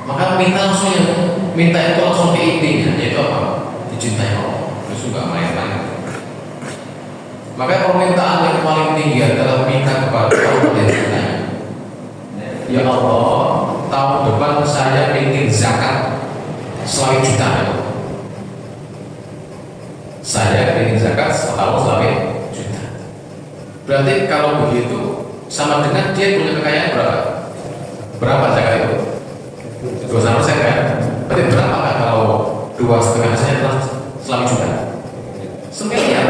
Maka minta langsung yang minta itu langsung ke intinya, yaitu apa? Dicintai Allah. Terus juga main-main. Maka permintaan yang paling tinggi adalah minta kepada Allah yang cintanya. Ya Allah, tahun depan saya ingin zakat selawi juta. Saya ingin zakat setahun selawi juta. Berarti kalau begitu sama dengan dia punya kekayaan berapa? Berapa zakat itu? 2,5% kan? Berarti berapa kan kalau 2,5% adalah selawi juta? 9 miliar.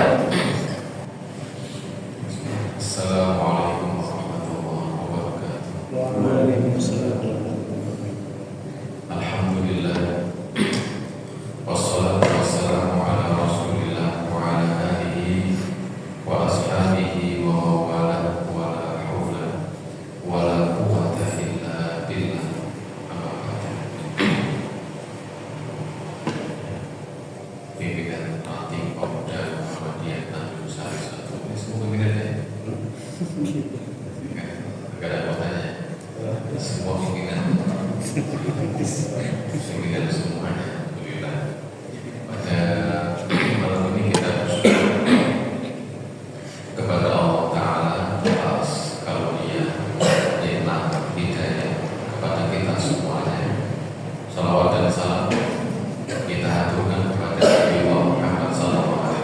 Assalamualaikum warahmatullahi wabarakatuh. Waalaikumsalam. Alhamdulillah. Wassalatu wassalamu ala Rasulillah wa ala alihi wa ashabihi wa mawala wa la hawla wa la quwwata illa billah. Amma ba'du. Pimpinan Parti Pemuda Muhammadiyah Tanjung Sari 1. Ini semua pimpinannya. Enggak ada kotanya. Semua pimpinan. Pimpinan semuanya. Alhamdulillah. Pada malam ini kita bersyukur kepada Allah Ta'ala atas karunia nikmat hidayah kepada kita semuanya. Salawat dan salam kita haturkan kepada Nabi Muhammad SAW.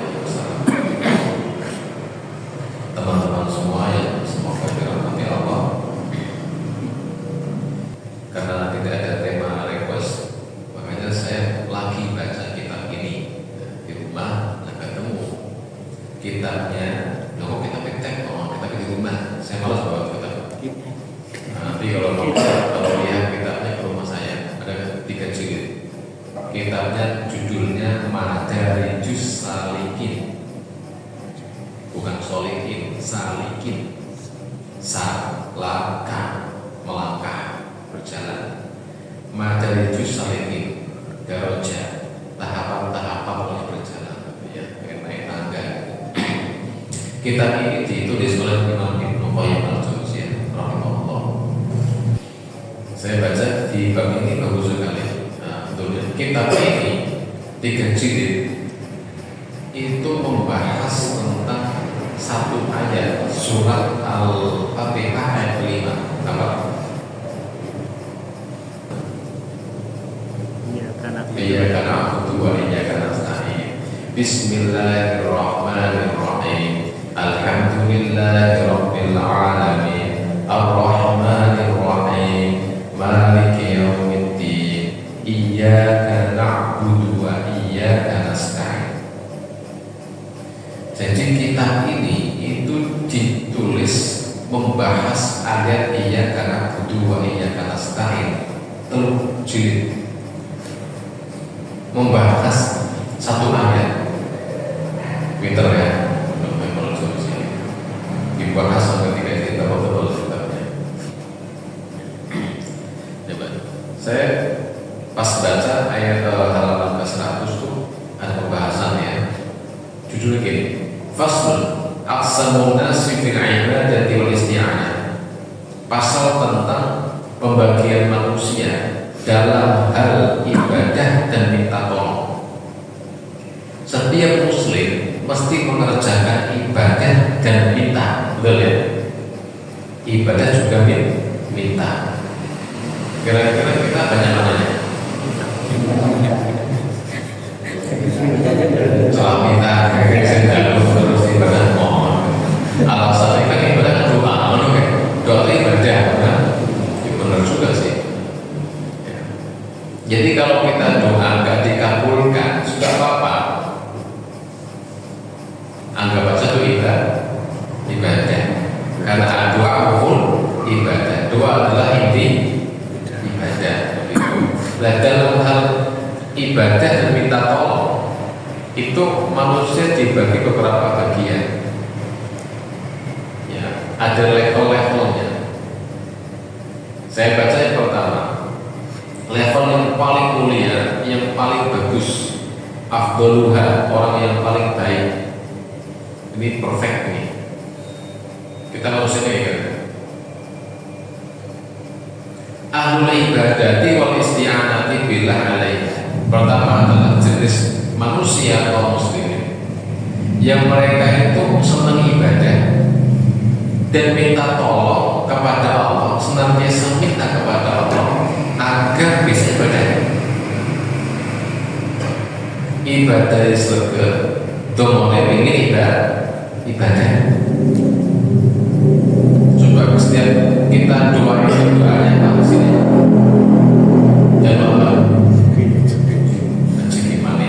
Teman-teman semua yang semoga dirahmati Allah. Karena tidak ada tema request, makanya saya lagi baca kitab ini di rumah. Nah, ketemu kitabnya, kok kitab tek, kitab di rumah. Saya malas bawa kitab. Nanti kalau lihat kitabnya ke rumah saya ada 3 jilid. Kitabnya judulnya Madarijus Salikin, bukan solikin, salikin, salaka, melangkah, berjalan. Madarijus Salikin, daroja, tahapan-tahapan oleh berjalan, ya, naik tangga. Kitab ini ditulis oleh Imam Ibnu Qayyim al-Jauziyah rahimahullah. Saya baca di bab ini bagus sekali. Kitab ini 3 jilid itu membahas tentang satu ayat surat Al-Fatihah ayat 5. Apa? Iyyaka na'budu wa iyyaka nasta'in. Bismillahirrahmanirrahim. Alhamdulillahi rabbil alamin. Ar-Rahmanir Rahim. Maliki yaumiddin. Iyyaka na'budu wa iyyaka nasta'in. Jadi kitab ini itu ditulis membahas ayat iyyaka na'budu wa iyyaka nasta'in 3 jilid, membahas satu ayat. Pinter ya, dibahas sampai 3 jilid, tebal-tebal kitabnya. Saya pas baca ayat halaman ke-100 tuh ada pembahasannya. Judulnya gini, Faslun Aqsamun nasi fil ibadati wal isti'anah. Pasal tentang pembagian manusia dalam hal ibadah dan minta tolong. Setiap muslim mesti mengerjakan ibadah dan minta, betul ya? Ibadah juga minta. Kira-kira kita banyak mananya? Soal minta, terus ibadah mohon. Alasannya kan ibadah kan doa, doa itu ibadah, kan? Ya, benar juga sih. Ya. Jadi kalau kita doa nggak dikabulkan, sudah apa-apa. Anggap aja itu ibadah. Karena doa pun ibadah. Doa adalah inti ibadah. Nah, dalam hal ibadah dan minta tolong itu manusia dibagi beberapa bagian. Ya, ada level-levelnya. Saya baca yang pertama, level yang paling mulia, yang paling bagus, afdoluha, orang yang paling baik. Ini perfect nih. Kita manusia kayak gitu. Ahlul ibadati wal isti'anati billah alaihi. Pertama adalah jenis manusia kaum muslimin yang mereka itu senang ibadah dan minta tolong kepada Allah, senantiasa minta kepada Allah agar bisa ibadah. Ibadah di surga, domone ingin ibadah. Coba setiap kita doain doanya apa sini? Jangan apa? Rezeki mana?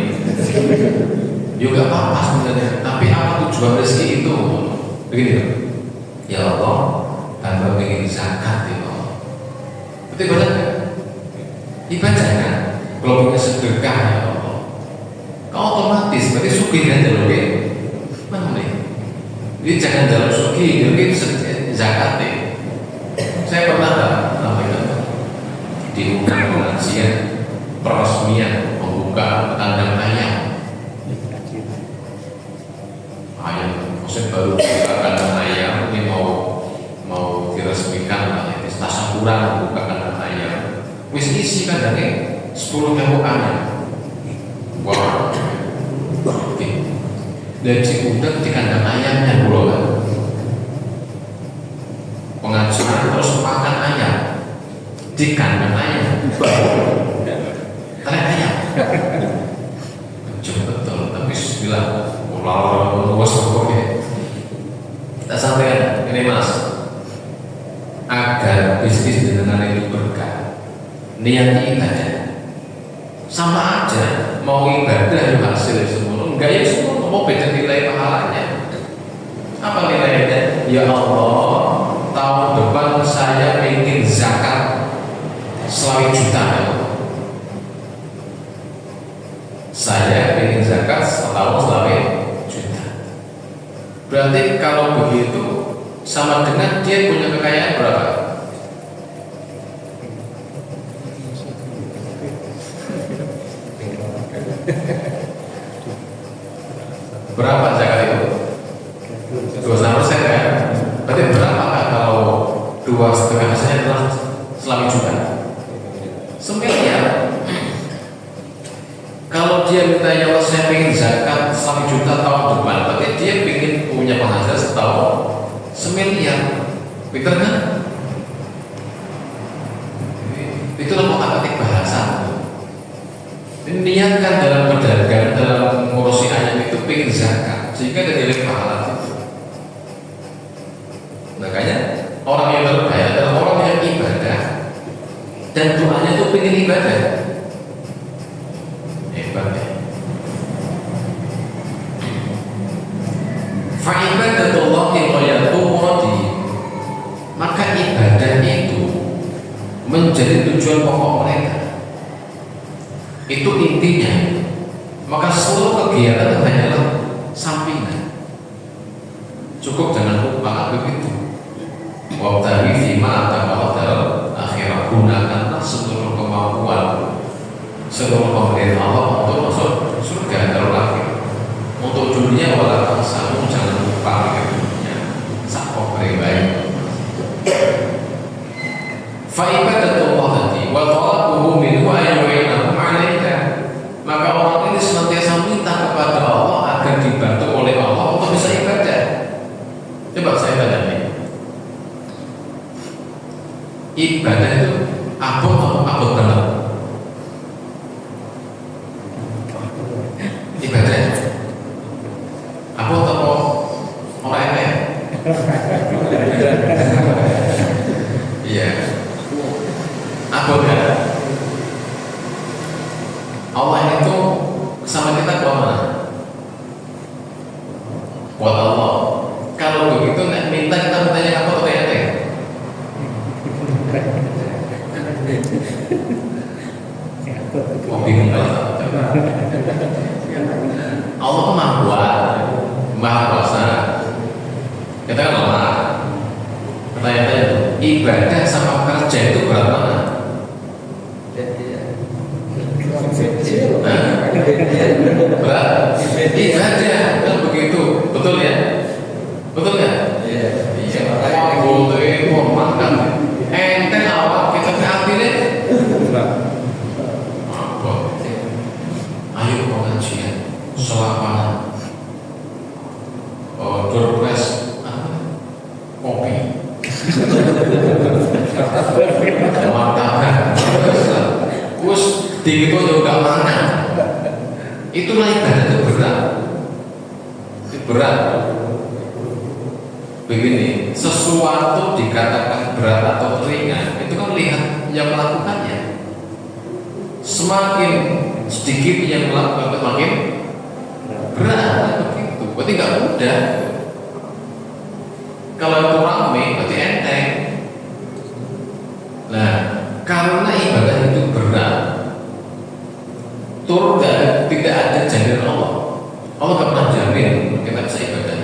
Juga apa sebenarnya? Tapi apa tujuan rezeki itu? Begini, ya Allah, hamba ingin zakat ya Allah. Itu ibadah kan? Ibadah kan? Kalau punya sedekah ya Allah, kau otomatis berarti sugih kan jalur mana nih? Jadi jangan jalur sugih, jadi zakat deh. Saya pernah di rumah pengajian peresmian membuka kandang ayam. Maksud baru buka kandang ayam ini mau diresmikan lah, ini tasakuran membuka kandang ayam. Wis isi kandangnya 10.000 ayam. Wah, dari Cibudak di kandang ayamnya dulu kan. Pengajian terus makan ayam di kandang ayam, tarik ayam. Coba betul, tapi bilang ular luas pokoknya. Kita sampaikan ini mas, agar bisnis dengan itu berkah, niat ibadah. Sama aja, mau ibadah juga hasil semua, enggak ya semua mau beda nilai pahalanya. Apa nilainya? Ya Allah, tahun depan saya ingin zakat 100 juta ya Allah. Saya ingin zakat setahun 100 juta. Berarti kalau begitu sama dengan dia punya kekayaan berapa? Berapa zakat itu? 2,5% kan? Berarti berapa kalau 2,5% adalah 100 juta? 1 miliar. Kalau dia minta ya Allah saya ingin zakat 1 juta tahun depan, berarti dia ingin punya penghasilan setahun 1 miliar. Pinter kan? Itulah kotak-kotak bahasa. Niatkan dalam berdagang, dalam ngurusi ayam itu pengen zakat, sehingga ada nilai pahala itu. Makanya orang yang terbaik adalah orang yang ibadah dan doanya itu pengen ibadah. Hebat ya. Fa'ibadatullahi ghayatuhu radhi. Maka ibadah itu menjadi tujuan pokok mereka. Itu intinya. Maka seluruh kegiatan hanyalah sampingan. Cukup jangan lupa begitu. Wabtaghi fima ataka daral akhirah, gunakanlah seluruh kemampuan, seluruh pemberian Allah untuk masuk surga darul akhir. Untuk dunia wala taksamu, jangan lupa dunia. Sakok baik. Fa'ibadatullahi hati wa talabuhu minhu ayyu'inahu 'alaika. Maka orang ini senantiasa minta kepada Allah agar dibantu oleh Allah untuk bisa ibadah. Coba saya tanya nih, ibadah itu abot atau abot banget? Ibadah abot atau orang enteng? Iya, abot kan? Allah itu sama kita kuat mana? Kuat Allah. Kalau begitu nek minta kita bertanya apa atau enteng? Oh bingung kan? Allah maha kuat, maha kuasa. Kita kan lemah. Pertanyaan ibadah sama kerja itu berat mana? Berat. Ibadah kan begitu, betul ya? Betul ya? Iya. Waktu itu makan. Enteng awak kita hati mana? Itulah ibadah itu berat. Itu berat. Begini, sesuatu dikatakan berat atau ringan, itu kan lihat yang melakukannya. Semakin sedikit yang melakukan, semakin berat. Begitu. Berarti nggak mudah. Kalau itu rame, berarti enteng. Nah, karena ibadah itu berat, tidak ada jaminan Allah. Allah nggak pernah jamin kita bisa ibadah.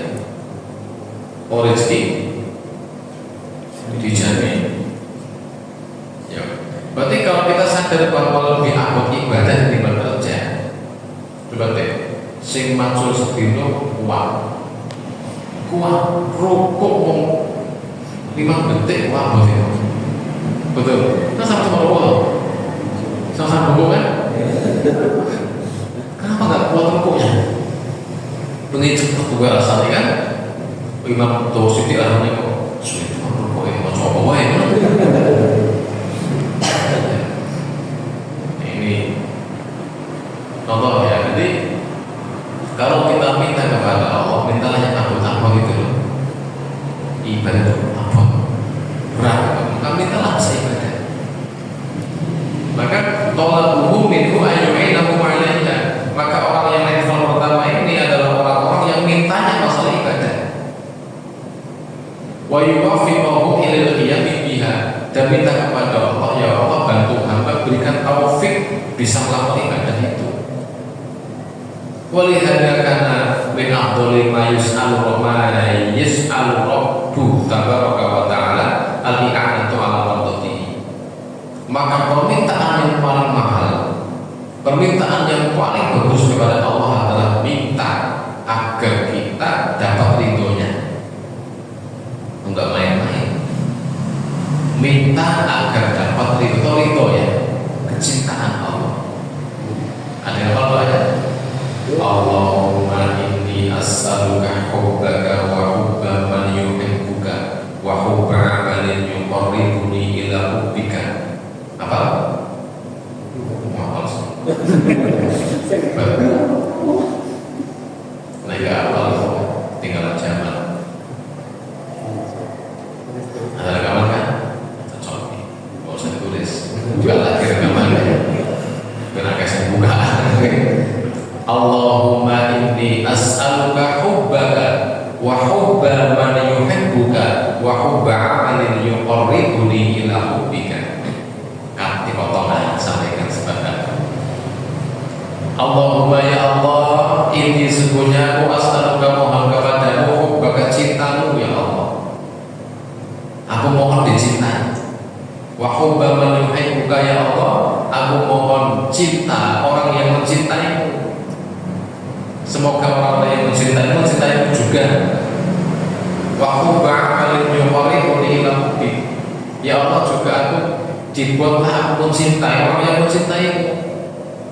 Oh, rezeki dijamin. Ya. Berarti kalau kita sadar bahwa lebih abot ibadah daripada kerja, coba deh, sing maksud sedino kuat rokok mau 5 detik abot itu. Betul. Kan sama-sama rokok, sama-sama rokok kan? Kenapa nggak kuat rokoknya? Pengen cepet juga rasanya kan? Imam Tawsiti arahnya kok sulit rokok ini mau coba ya? Ini contoh ya. Jadi kalau kita minta kepada Allah, mintalah yang apa gitu loh. Ibadah itu apa? Berat. Maka mintalah bisa ibadah. Maka tolak umum itu ayyu'inahu ma'alaiha. Maka orang yang level pertama ini adalah orang-orang yang mintanya masalah ibadah. Wa yuwaffiqahu ilal qiyami biha, dan minta kepada Allah, ya Allah bantu hamba, berikan taufik bisa melakukan ibadah itu. Walihada kana min afdhali ma yus'alu rabbu tabaraka wa ta'ala al-i'anatu 'ala mardatihi. Maka permintaan yang paling mahal, permintaan yang paling bagus kepada Allah adalah minta agar kita dapat ridhonya. Enggak main-main. Minta agar dapat ridho ya, kecintaan Allah. Ada yang apa ya? Allahumma inni as'aluka hubbaka wa hubba man yuhibbuka wa hubba amalin yuqarribuni ila hubbika. Apa? Mahal. Nah, ya Allah, tinggal zaman. Ada rekaman kan? Cocok nih. Gak usah ditulis. Buka lagi rekamannya. Benar kasih buka. Allahumma inni as'aluka hubbaka wa hubba man yuhibbuka wa hubba amalin yuqarribuni ila hubbika. Kan dipotong sampaikan sebentar. Allahumma ya Allah, ini sesungguhnya aku as'aluka mohon kepadamu hubbaka, cintamu ya Allah. Aku mohon dicintai. Wa hubba man yuhibbuka ya Allah, aku mohon cinta orang yang mencintaimu. Semoga orang yang mencintaimu juga. Wa hubba amalin yuqarribuni ila hubbik. Ya Allah, juga aku dibuatlah aku mencintai orang yang mencintaimu,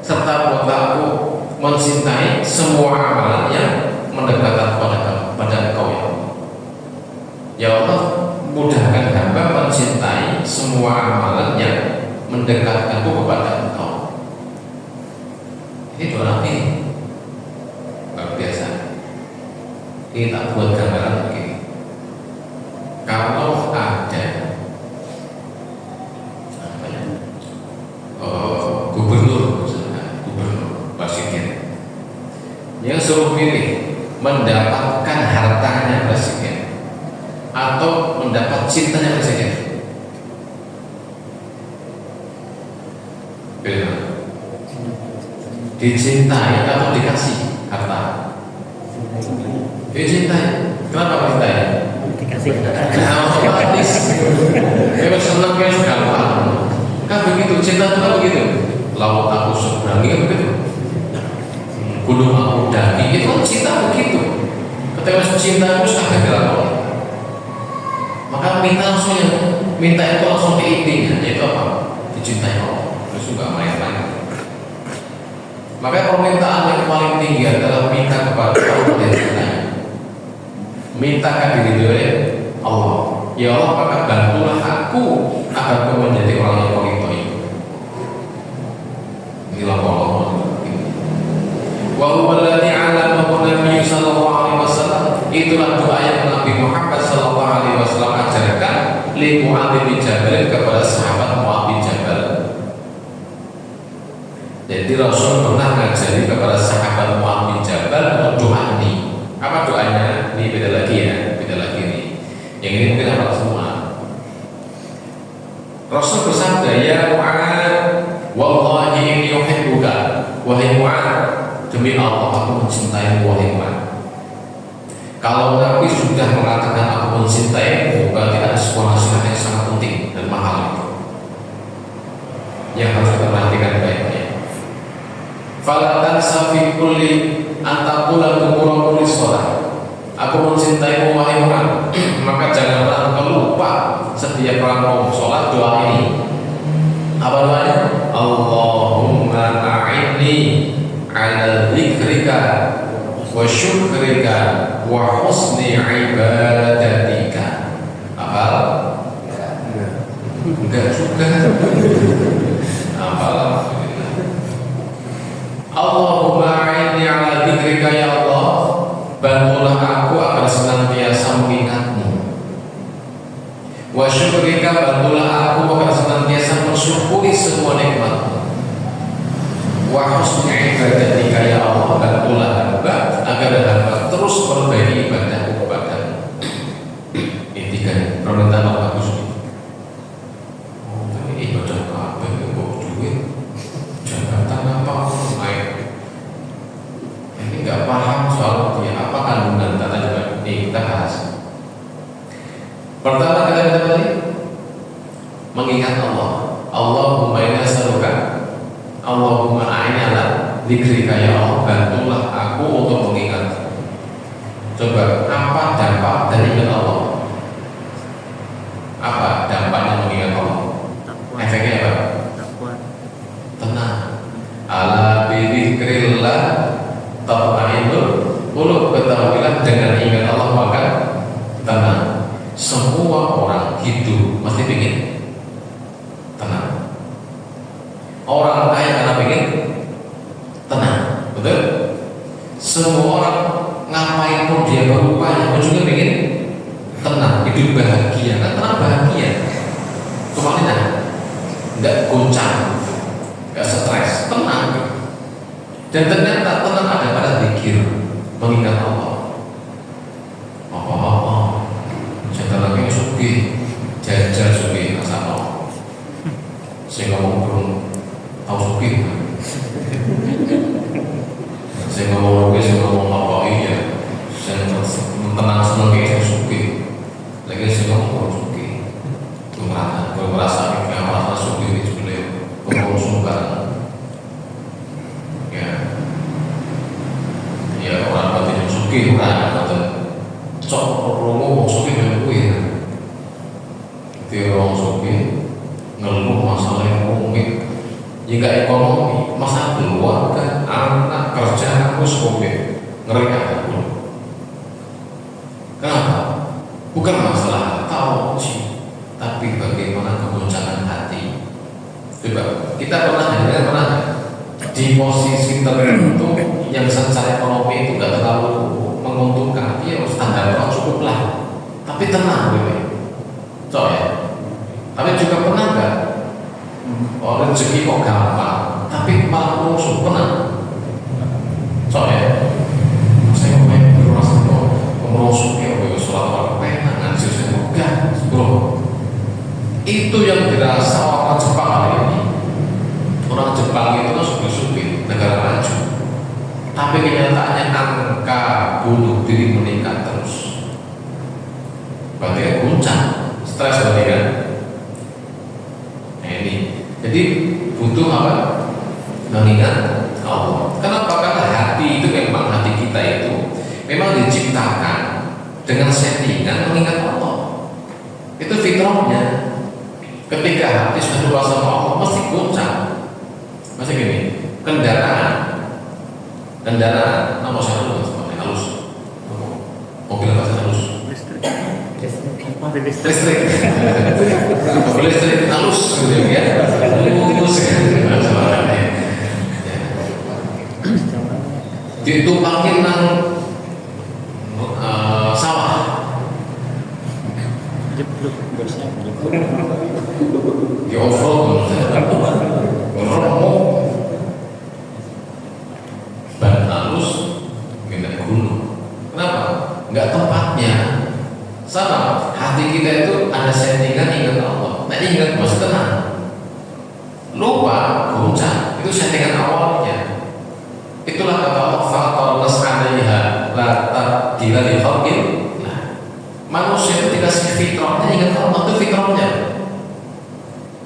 serta buatlah aku mencintai semua amalan yang mendekatkan kepada Engkau ya Allah. Ya Allah, mudahkan hamba mencintai semua amalan yang mendekatkanku kepada Engkau. Ini doa ini luar biasa. Ini tak buat gambaran begini. Kalau ada gubernur presiden yang suruh pilih mendapatkan hartanya presiden atau mendapat cintanya presiden, pilih dicintai atau dikasih harta? Dicintai. Kenapa dicintai? Dikasih harta. Nah, otomatis memang senang kan gampang. Kan begitu, cinta itu kan begitu. Laut aku seberangi kan begitu. Gunung aku daki, itu kan cinta begitu. Ketika cinta itu sangat dilakukan. Maka minta langsung minta itu langsung diintinya, yaitu apa? Dicintai Allah. Terus juga main-main. Maka permintaan yang paling tinggi adalah minta kepada Allah yang cintai. Mintakan diri oleh Allah. Ya Allah, maka bantulah aku agar aku menjadi orang yang kau ridhoi. Inilah Allah. Jadi Rasul pernah ngajari kepada sahabat Mu'adz bin Jabal untuk doa ini. Apa doanya? Ini beda lagi ya, beda lagi nih. Yang ini mungkin apa semua. Rasul bersabda, ya Mu'adz, wallahi inni uhibbuka. Wahai Mu'adz, demi Allah aku mencintai wahai Mu'adz. Kalau Nabi sudah mengatakan aku mencintaimu, berarti ada sebuah nasihat yang sangat penting dan mahal itu, yang harus kita perhatikan baik-baik. Fala tansa fi kulli an taqula qur'an shalah. Aku mencintaimu wahai Mu'adz, maka jangan pernah engkau lupa setiap kali sholat doa ini. Apa doanya? Allahumma a'inni ala dzikrika wa syukrika wa husni ibadatika. Apa? Enggak juga. Apa? Allahumma a'inni ala dzikrika ya Allah, bantulah aku agar senantiasa mengingatmu. Wa syukrika, bantulah aku agar senantiasa mensyukuri semua nikmatmu. Wa husni ibadatika ya Allah, bantulah hamba agar hamba terus perbaiki ibadahku kepadamu. Ini tiga permintaan Allah bagus. Ini ibadah apa? Ini duit, jabatan apa? Ini nggak paham soal dia apa kandungan tata juga. Ini kita bahas. Pertama kita tadi mengingat Allah. Allahumma inna nas'aluka, Allahumma a'inni ala dzikrika ya Allah, bantulah aku untuk mengingat. Coba apa dampak dari ingat Allah? Apa dampaknya mengingat Allah? Efeknya apa? Tenang. Ala bi dzikrillah tatma'innul qulub. Ketahuilah dengan ingat Allah maka tenang. Semua orang hidup mesti ingin tenang. Orang kaya karena ingin tenang, betul? Semua orang ngapain pun dia berupaya juga ingin tenang, hidup bahagia. Kan tenang bahagia, kemana? Nggak goncang, nggak stres, tenang. Dan ternyata tenang ada pada zikir, mengingat Allah. Lagi suki, jajar suki, asal saya ngomong belum tahu suki, saya ngomong lagi, saya ngomong apa iya, saya tenang semua kayak suki, lagi saya ngomong suki, gue merasa kayak merasa suki itu beliau, ngomong suka, ya orang batin suki orang batin. Cok romo suki menukui, tiang suki ngeluh masalah yang rumit, jika ekonomi, masalah keluarga, anak, kerjaan aku suki ngeri aku. Kenapa? Bukan masalah tahu sih, tapi bagaimana kegoncangan hati. Coba kita pernah di posisi tertentu yang secara ekonomi itu nggak terlalu menguntungkan, ya standar kok cukup lah, tapi tenang gitu, ya. Tapi juga pernah nggak? Oh, rezeki kok gampang, tapi malah musuh pernah, ya. Saya ngomongin di rumah saya musuh ya, sholat orang pernah ngaji saya enggak, bro. Itu yang dirasa orang Jepang hari ini. Orang Jepang itu kan suki-suki negara maju, tapi kenyataannya angka bunuh diri meningkat terus. Berarti kan guncang, stres berarti kan. Nah ini, jadi butuh apa? Mengingat Allah. Kenapa? Karena hati itu memang hati kita itu memang diciptakan dengan settingan mengingat Allah. Itu fitrahnya. Ketika hati sudah luas sama Allah, mesti guncang. Masih gini, kendaraan nomor satu halus, mobil apa halus, listrik, mobil listrik halus, gitu ya, halus, ditumpangin nang sawah, di off-road, lupa, goncang, itu settingan awalnya. Itulah kata Allah, faqarnas 'alaiha la tabdila li khalqillah. Manusia itu dikasih fitrahnya, ingat Allah itu fitrahnya.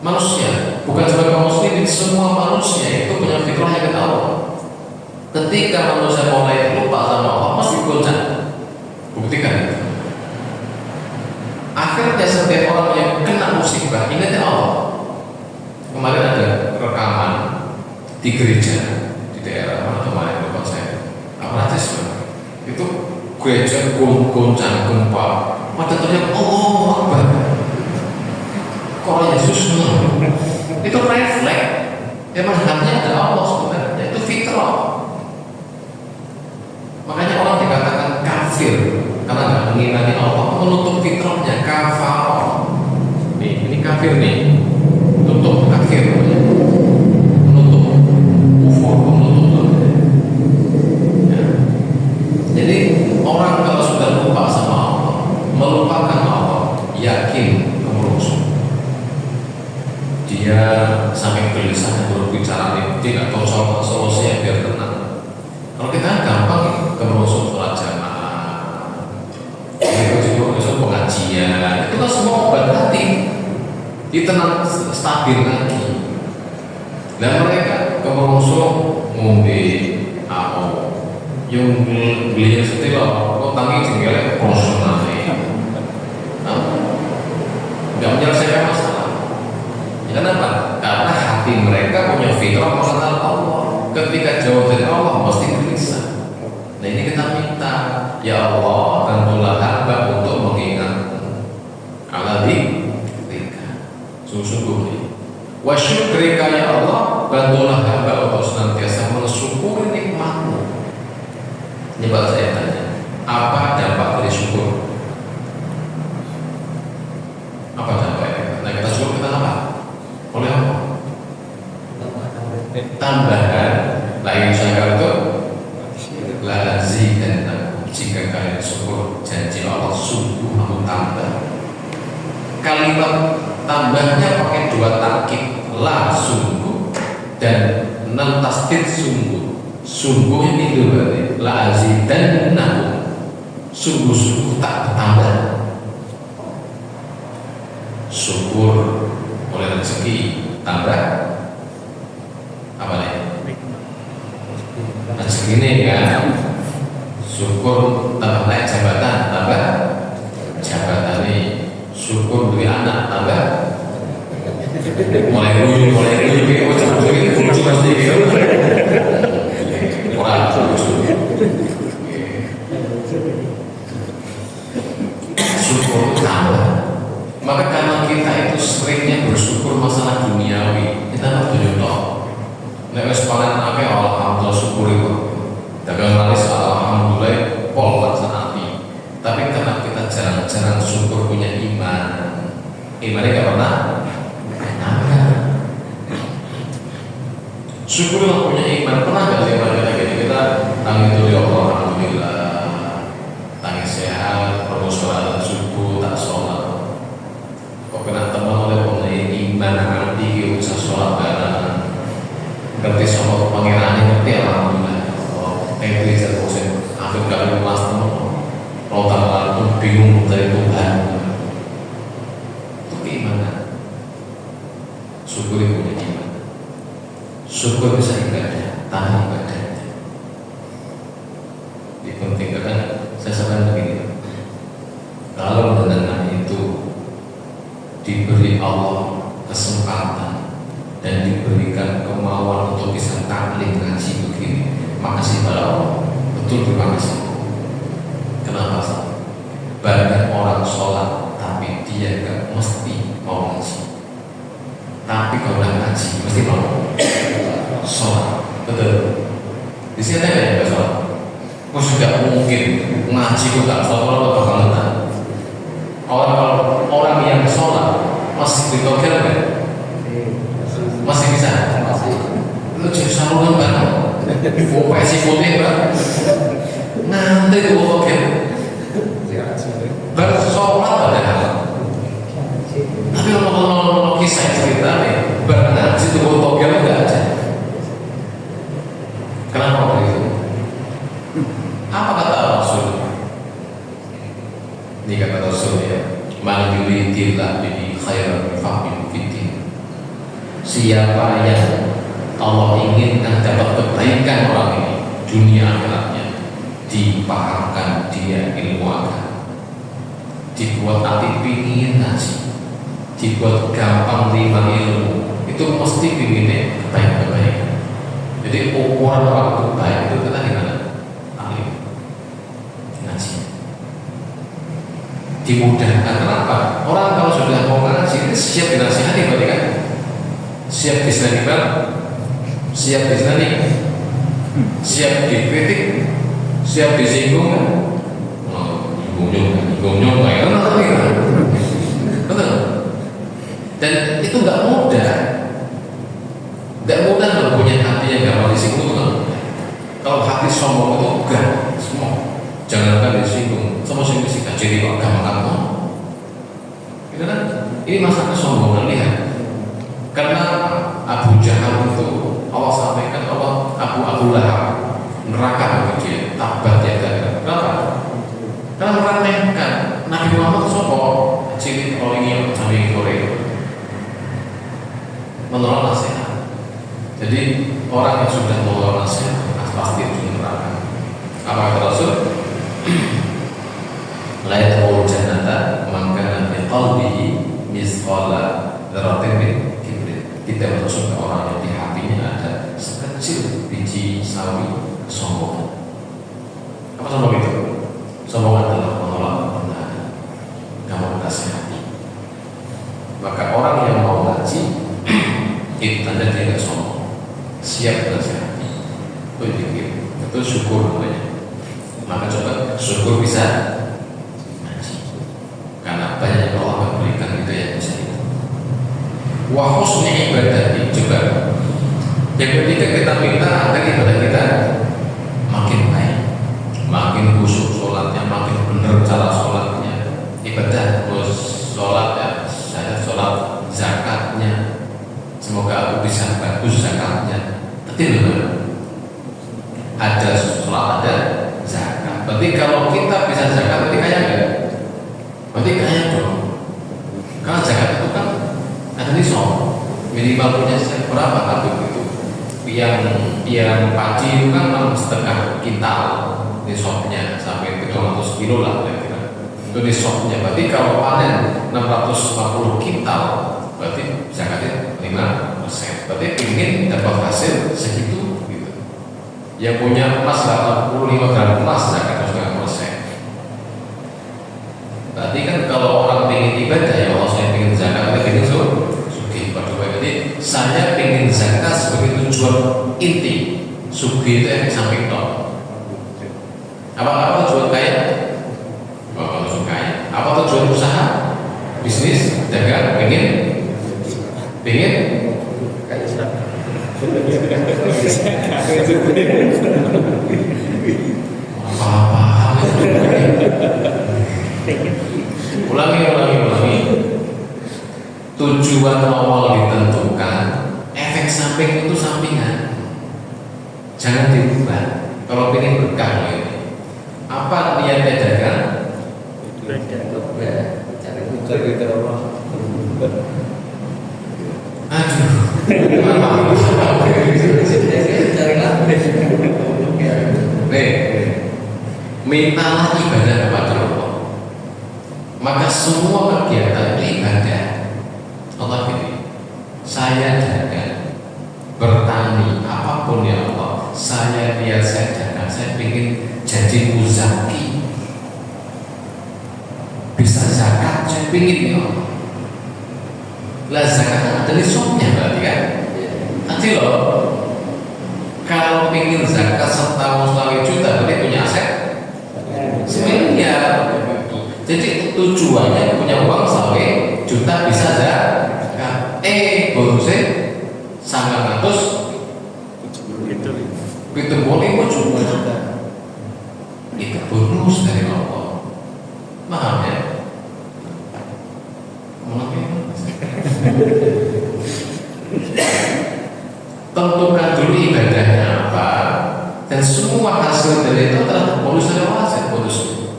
Manusia, bukan sebagai muslim, semua manusia itu punya fitrahnya kata Allah. Ketika manusia mulai lupa sama Allah, pasti goncang. Buktikan itu. Akhirnya setiap orang yang kena musibah ingat Allah. Kemarin ada rekaman di gereja di daerah mana kemarin lupa saya. Aparatus itu gereja goncang gempa. Pada terlihat Allah Akbar. Kalau Yesus itu refleks. Emang hanya ada Allah sebenarnya, itu fitrah. Makanya orang dikatakan kafir karena nggak mengimani Allah, menutup fitrahnya, kafar. Ini kafir nih, tutup kafir, menutup kufur, menutup. Ya. Jadi orang kalau sudah lupa sama Allah, melupakan Allah, yakin kemerosot. Dia sampai gelisah berbicara, dia nggak tahu solusinya biar tenang. Kalau kita gampang kemerosot sholat jamaah, besok pengajian, itu kan semua obat hati, ditenang stabil lagi. Dan mereka kemerosot ngombe apa, yang belinya setia kok tangi jengkelnya profesional nih, nggak menyelesaikan masalah. Kenapa? Karena hati mereka punya fitrah mengenal Allah. Ketika jauh dari Allah pasti gelisah. Nah ini kita minta, ya Allah bantulah hamba untuk mengingat ala dzikrika. Sungguh-sungguh. Wa syukrika ya Allah, bantulah hamba untuk senantiasa mensyukuri nikmat-Mu. Ini bahasa saya tanya, apa dampak dari syukur? Apa dampaknya? Nah kita syukur kita apa? Oleh apa? Tambahan lain syakar itu la azidannakum, jika kalian syukur janji Allah sungguh aku tambah. Kalimat tambahnya pakai dua takkid, la sungguh dan nan tasdid sungguh. Sungguh ini itu berarti la azidannakum, sungguh-sungguh tak bertambah. Syukur oleh rezeki tambah apa nih? Rezeki ini kan syukur tambah naik jabatan, tambah jabatan ini. Syukur beli anak, tambah mulai rujuk lucu pasti orang syukur tambah. Maka karena kita itu seringnya bersyukur masalah duniawi, kita nggak tujuh toh. Nek wis panen akeh alhamdulillah syukuri kok. Dagang laris alhamdulillah pol laksanati. Tapi karena kita jarang-jarang syukur punya iman, imannya nggak pernah nambah. Syukurlah punya iman, pernah nggak iman kita gitu? Kita tangis dulu ya Allah, alhamdulillah, tangis sehat, terus sholat subuh tak sholat. Kok kena teman oleh pengen iman hati bisa sholat bareng. Ngerti sama pangeran ngerti alhamdulillah. Oh, itu bisa bosen. Aku gak ada kelas teman. Kalau tangan bingung dari Tuhan. Itu keimanan. Syukur punya iman. Syukur bisa ibadah, tahan ibadahnya. Ini penting kan? Saya sampaikan begini. Kalau mendengar itu diberi Allah kesempatan dan diberikan kemauan untuk bisa taklim ngaji begini, makasih pada Allah, betul terima kasih. Kenapa? Banyak orang sholat tapi dia gak mesti mau ngaji, tapi kalau udah ngaji mesti mau sholat, betul. Di sini ada yang gak sholat, kok sudah mungkin ngaji kok gak sholat, kalau bakal nentang. Orang yang sholat masih ditogel kan? Masih bisa? Lu jadi saluran banget. Versi putih kan? Nanti itu togel. Baru sholat padahal. Tapi kalau kisah cerita nih, berarti itu siapa yang Allah inginkan dapat kebaikan orang ini dunia akhiratnya, dipahamkan dia ilmu agama, dibuat hati pingin ngaji, dibuat gampang terima ilmu, itu mesti pinginnya kebaikan. Jadi ukuran orang itu baik itu kita di mana? Alim, ngaji, dimudahkan. Kenapa? Orang kalau sudah mau ngaji itu siap dinasihati, berarti kan siap disnadikan, siap disnadikan, siap dikritik, siap disinggung kan? Nyinggung kayak betul. Dan itu nggak mudah loh punya hati yang gampang disinggung itu kan. Kalau hati sombong itu enggak semua, jangankan disinggung, sama sing bisa jadi kok gampang kamu. Itu kan ini masalah kesombongan, lihat. Karena Abu Jahal itu Allah sampaikan Abu Lahab neraka bagi dia, tabat ya kan. Kenapa? Karena meremehkan Nabi Muhammad sopo cilik orang yang sampai Korea menolak nasihat. Jadi orang yang sudah menolak nasihat pasti di neraka. Apa kata Rasul? La yadkhulul jannata man kana fi qalbihi mithqala dzarratin min kibrin. Tidak masuk ke orang yang di hatinya ada sekecil biji sawi kesombongan. Apa sombong itu? Sombong adalah menolak kebenaran, nggak mau nasihati. Maka orang yang mau ngaji itu tanda dia nggak sombong, siap nasihati. Itu dikir, itu syukur namanya. Maka coba syukur bisa ngaji, karena banyak Allah memberikan itu yang bisa itu. Wa husni ibadati, coba. Yang ketiga kita minta agar ibadah kita makin baik, makin khusyuk sholatnya, makin benar cara sholatnya, ibadah terus sholat ya, saya sholat zakatnya, semoga aku bisa bagus zakatnya. Betul betul. Ada sholat, ada zakat. Berarti kalau kita bisa zakat, berarti kaya enggak? Berarti kaya dong. Karena zakat itu kan ada nisab, minimal punya berapa tabung itu? Yang padi itu kan 6,5 kintal nisabnya, sampai 300 kilo lah kira-kira. Itu nisabnya. Berarti kalau panen 650 kintal, berarti zakatnya 5%. Berarti ingin dapat hasil segitu gitu. Yang punya emas 85 gram emas zakat 2,5%. Berarti kan kalau orang ingin ibadah, ya Allah saya ingin zakat, saya ingin sugih. Jadi saya ingin zakat sebagai tujuan inti. Sugih itu efek samping top. Apa tujuan kaya? Kalau tujuan kaya. Apa tujuan usaha? Bisnis, dagang, ingin apa? Ulangi. Tujuan awal ditentukan, efek samping itu sampingan. Jangan dirubah. Kalau ingin berkah ini, apa niatnya dagang? Cari Allah. Aduh. Mintalah ibadah kepada Allah. Maka semua kegiatan itu ibadah. Allah pilih. Saya dagang, bertani, apapun ya Allah. Saya lihat saya dagang, saya ingin jadi muzaki. Bisa zakat, saya ingin ya Allah. Lah zakat ada nisabnya berarti kan? Nanti loh, kalau ingin zakat setahun 1 juta, berarti punya aset 1 miliar. Jadi tujuannya punya uang 1 juta bisa zakat. Bonusnya 900 itu boleh juta. Itu bonus dari Allah. Paham ya? Tentukan dulu ibadahnya apa, dan semua hasil dari itu adalah bonus dari Allah. Bonus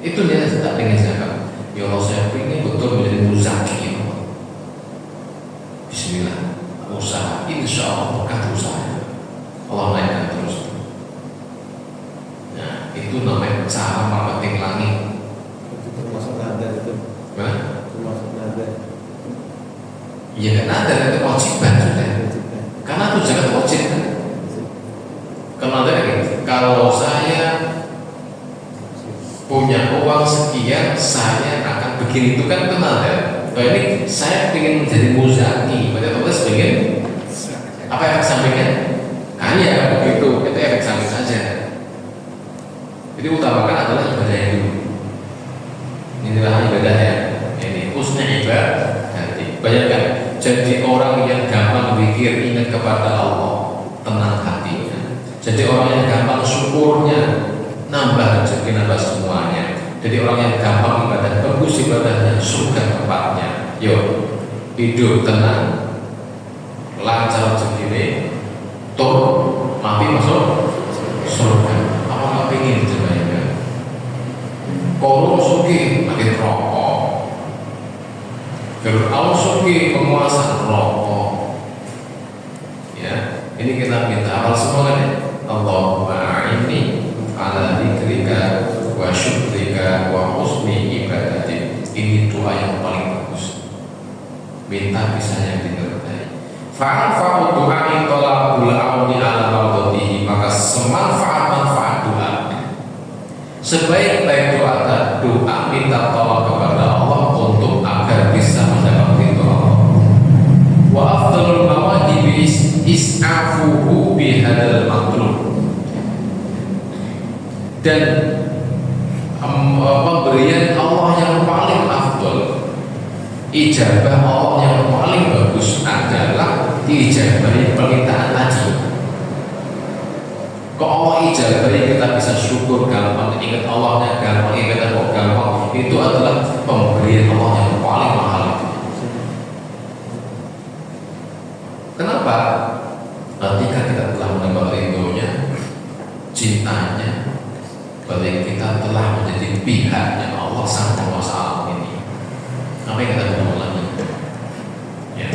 itu dia tak pengen zakat. Ya Allah saya ingin betul menjadi muzaki. Bismillah, usaha, insya Allah berkat usaha Allah naikkan terus. Nah, itu namanya cara marketing langit. Itu termasuk nadar itu. Nah, Termasuk nadar. ya kan ada itu kewajiban sudah. Karena itu jangan wajib kan. Kalau ada gitu, kalau saya punya uang sekian, saya akan begini, itu kan kenal ya. Kalau ini saya ingin menjadi muzaki, berarti otomatis ingin apa efek sampingnya? Kaya begitu, itu efek samping saja. Jadi utamakan adalah ibadah itu. Inilah ibadah ya. Ini husnul ibadah. Bayangkan, jadi orang yang gampang berpikir ingat kepada Allah, tenang hatinya. Jadi orang yang gampang syukurnya, nambah rezeki, nambah semuanya. Jadi orang yang gampang ibadah, bagus ibadahnya, surga tempatnya. Yuk, hidup tenang, lancar rezeki ini, mati masuk surga. Apa nggak pengen coba ya? Korun suki makin rokok, Fir'aun suki penguasa rokok. Ya, ini kita minta amal semua kan ya. Allahumma a'inni ala dzikrika wa syukrika wa husni ibadatik. Ini doa yang paling bagus. Minta bisa yang diberkahi. Fa'anfa'u du'a'i talabul auni ala mardatihi. Maka semanfaat-manfaat doa, sebaik-baik doa minta tolong kepada Allah untuk agar bisa mendapat ridho Allah. Wa afdalul mawajibi is'afuhu bihadal matlub. Dan pemberian Allah yang paling afdal, ijabah Allah yang paling bagus adalah diijabahi permintaan tadi. Kok Allah ijabahi kita bisa syukur gampang, ingat Allahnya gampang, ingat Allah gampang, itu adalah pemberian Allah yang paling mahal. Kenapa? Ketika kita telah mendapat ridhonya, cintanya, berarti kita telah menjadi pihaknya Allah Sang Penguasa alam ini. Apa yang kita ngomong lagi? Ya.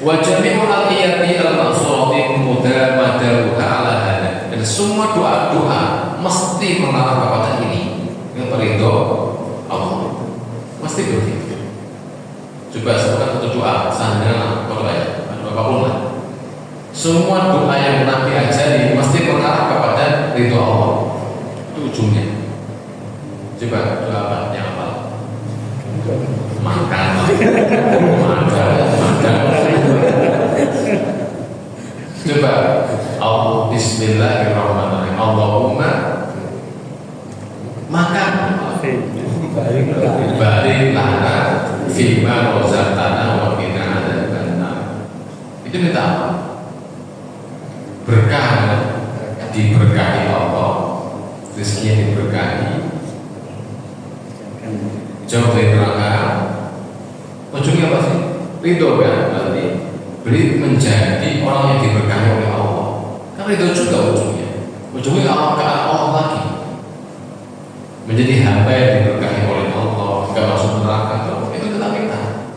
Wa jami'u al-iyati al-maqsurati mudamadaruha ala hada. Dan semua doa-doa mesti mengarah kepada ini, kepada ridho Allah. Mesti begitu. Coba sebutkan satu doa, sandal apa ya? Apapun lah. Semua doa yang Nabi ajari mesti mengarah kepada ridho Allah. Itu ujungnya. Coba doa apa? Yang apa? Makan. Coba Allah Bismillahirrahmanirrahim. Allahumma makan barik lana fima rozaqtana wa qina adzabannar. Itu minta apa? Berkah, diberkahi Allah, rezekinya diberkahi, jauh dari neraka. Ujungnya apa sih? Ridho kan? Berarti beri menjadi orang yang diberkahi oleh Allah. Karena itu juga ujungnya. Ujungnya Allah lagi. Menjadi hamba yang diberkahi oleh Allah, gak masuk neraka. Itu kita minta.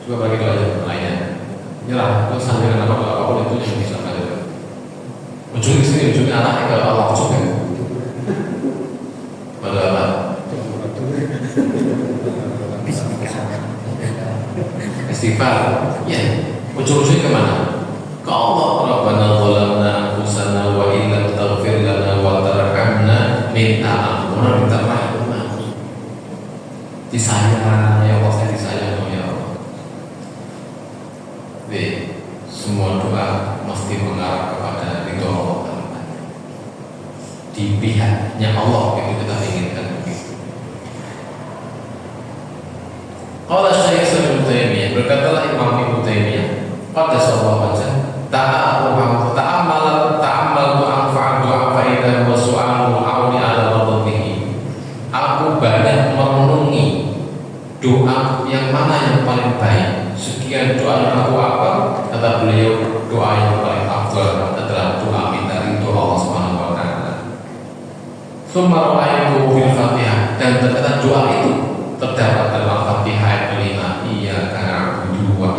Coba bagi doa lainnya. Nyerah. Terus sambil apapun itu yang bisa pada. Ujungnya sini, ujungnya anaknya kalau Allah juga. Pada apa? Istighfar, ya. Ujung-ujungnya kemana? Ke Allah. Rabbana zalamna anfusana wa illam taghfir lana wa tarhamna, minta ampun, minta rahmat. Disayang ya Allah, saya disayang ya Allah. Semua doa mesti mengarah kepada ridho Allah. Di pihaknya Allah itu kita inginkan begitu. Qala Syekh Ibnu Taimiyah, berkatalah Imam Ibnu Taimiyah, qaddasallahu wajhahu, ta'ammal anfa'u du'a fa wa su'alu auni ala wadhihi. Aku banyak merenungi doa yang mana yang paling baik. Sekian doa yang aku apa? Kata beliau, doa yang paling afdal adalah doa minta ridho Allah Subhanahu wa taala. Tsumma ra'aytu fil Fatihah, dan ternyata doa itu terdapat dalam Fatihah ayat kelima, iyyaka na'budu wa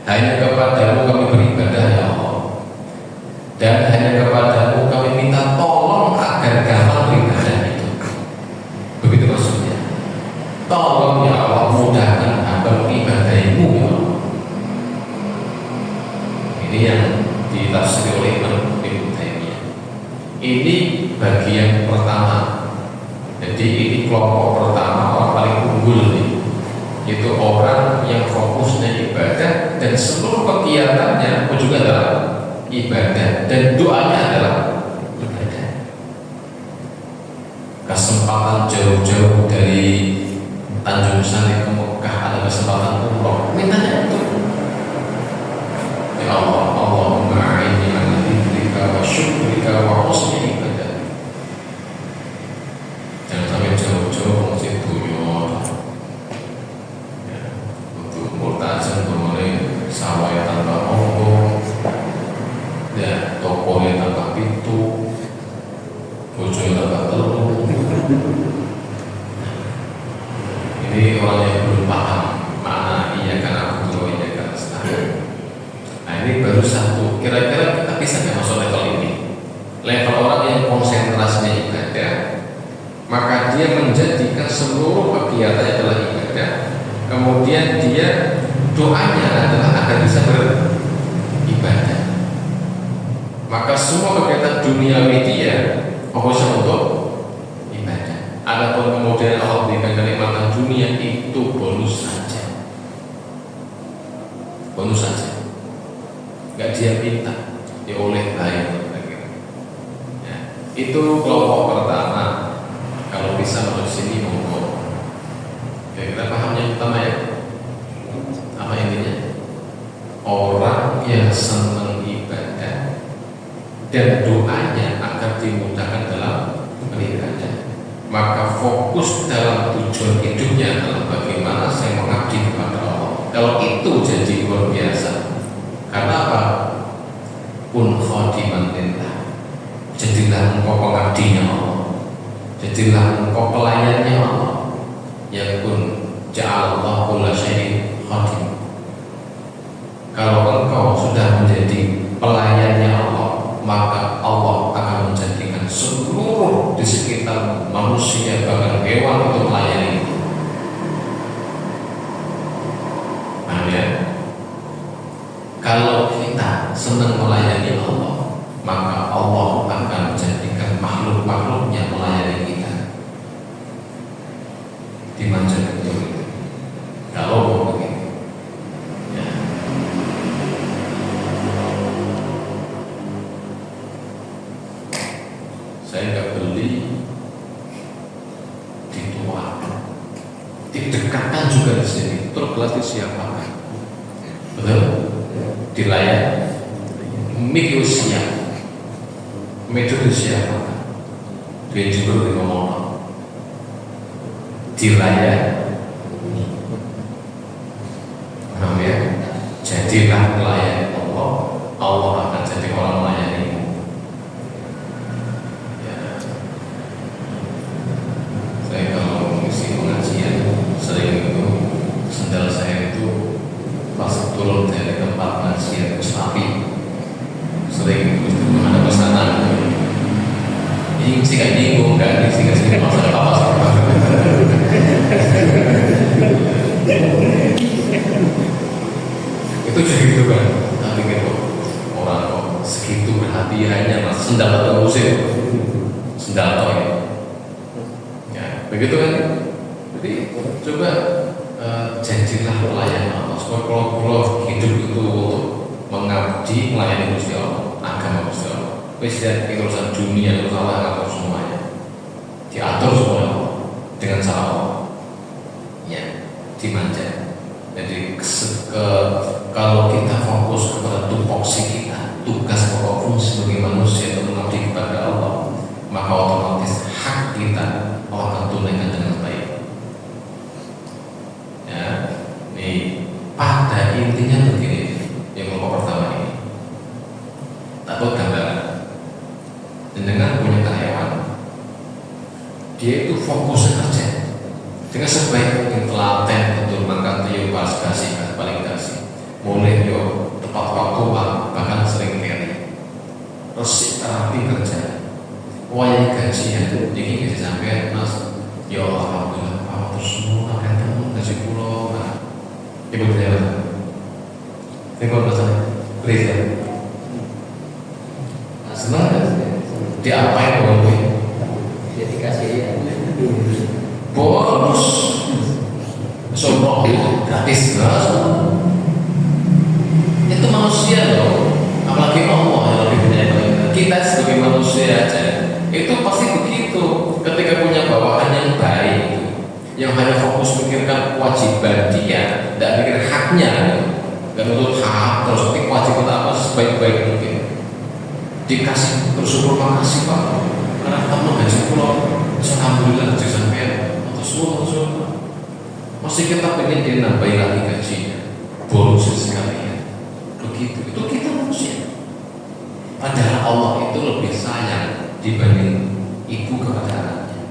Hanya kepadamu kami beribadah ya Allah, dan hanya kepadamu kami minta tolong agar gampang beribadah itu. Begitu maksudnya. Tolong ya Allah, mudahkan hamba ibadahmu ya Allah. Ini yang ditafsir oleh Ibnu Taimiyah. Ini bagian pertama. Jadi ini kelompok pertama, orang paling unggul nih. Itu orang yang fokusnya ibadah dan seluruh kegiatannya juga adalah ibadah dan doanya adalah ibadah. Kesempatan jauh-jauh dari Tanjung Sari ke Mekah, ada kesempatan umroh, mintanya itu. Ya Allah, Allahumma a'inni ala dzikrika wa syukrika wa husni ibadah. Jangan sampai jauh-jauh mesti dunia. Untuk murtajan bermulai sawai tanpa ongkong, ya tokonya tanpa pintu, bojone tanpa telur. Ini orang yang belum paham makna iya kan aku tuh iya kan setahun. Nah ini baru satu. Kira-kira kita bisa nggak masuk level ini? Level orang yang konsentrasinya ibadah, maka dia menjadikan seluruh kegiatannya adalah ibadah. Kemudian dia doanya adalah agar bisa beribadah. Maka semua kegiatan duniawi dia fokusnya untuk ibadah. Adapun kemudian Allah berikan kenikmatan dunia itu bonus saja, bonus saja. Nggak dia minta, dia oleh baik. Ya, itu kelompok pertama. Kalau bisa masuk sini monggo. Kita paham yang pertama ya. Apa intinya? Orang yang senang ibadah dan doanya agar dimudahkan dalam beribadah, maka fokus dalam tujuan hidupnya adalah bagaimana saya mengabdi kepada Allah. Kalau itu jadi luar biasa. Karena apa? Kun khadiman lillah. Jadilah engkau pengabdinya Allah. Jadilah engkau pelayannya Allah. Ya kun ja'alallahu kulla syai'in khadim. Kalau engkau sudah menjadi pelayannya Allah, maka Allah akan menjadikan seluruh di sekitar manusia bahkan hewan untuk melayani. Nah, ya. Kalau kita senang melayani Allah, maka Allah akan menjadikan makhluk-makhluknya melayani kita. Dimanja betul. Kalau mau begitu, ya. Saya nggak beli dituakan, didekatkan juga di sini. Terbelah di siapa? Betul? Dilayani. Mikir siap, mikir siapa? Dia juga ngomong. Dilayani. Paham ya? Jadilah pelayan Allah, Allah akan jadi orang melayani. Ya. Saya kalau mengisi pengajian sering itu sendal saya itu pas turun dari tempat pengajian Ustafi sering itu ada pesanan. Ini sih gak nyinggung kan? Ini sih gak sih masalah apa itu jadi gitu kan, tapi gitu orang kok segitu perhatiannya mas sendal atau musim sendal atau ya begitu kan. Jadi coba janjilah pelayan Allah supaya kalau hidup itu untuk mengabdi melayani Gusti Allah, agama Gusti Allah. Wis urusan dunia urusan Allah atur semuanya, diatur semua dengan cara Allah. Ya, dimanja. Jadi kalau kita fokus kepada tupoksi kita, tugas pokok fungsi sebagai manusia untuk mengabdi kepada Allah, maka otomatis hak kita Allah akan tunaikan dengan baik. Ya, nih pada intinya begini, yang pokok pertama ini, tak buat gambaran. Dengan punya karyawan, dia itu fokus kerja dengan sebaik mungkin telaten betul, maka dia pas kasih paling kasih mulai dia Ini bisa sampai mas, ya alhamdulillah, apa terus semua ketemu dari pulau, ibu saya betul. Ini kalau masalah, please ya. Senang kan? Diapain orang gue? Dia dikasih Bonus, sombong gratis lah. Itu manusia loh, apalagi Allah yang lebih menyayangkan kita sebagai manusia aja. Itu pasti begitu. Ketika punya bawahan yang baik, yang hanya fokus pikirkan kewajiban dia, tidak pikir haknya, dan untuk hak terus tapi kewajiban apa sebaik-baik mungkin. Dikasih bersyukur makasih Pak, karena kamu gaji pulau, alhamdulillah gaji sampai terus. Masih kita pengen dia nambahin lagi gajinya, bonus sekalian. Begitu, itu kita manusia. Padahal Allah itu lebih sayang dibanding ibu kepada anaknya.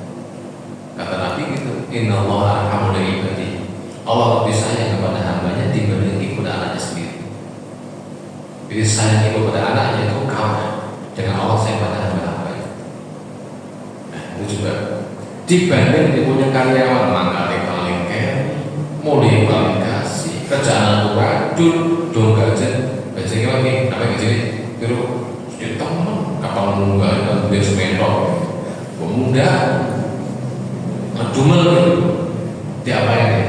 Kata Nabi gitu, Innallaha arhamur ibadi. Allah lebih sayang kepada hambanya dibanding ibu dan anaknya sendiri. Jadi sayang ibu pada anaknya itu kalah dengan Allah sayang pada hamba-hambanya. Nah, itu juga dibanding dia punya karyawan mangkali paling kere, mulai paling kasih, kerjaan aku rajin, dong gajen lagi, apa gajen itu temen kapal munggah dan biar sementok pemuda ngedumel gitu diapain ya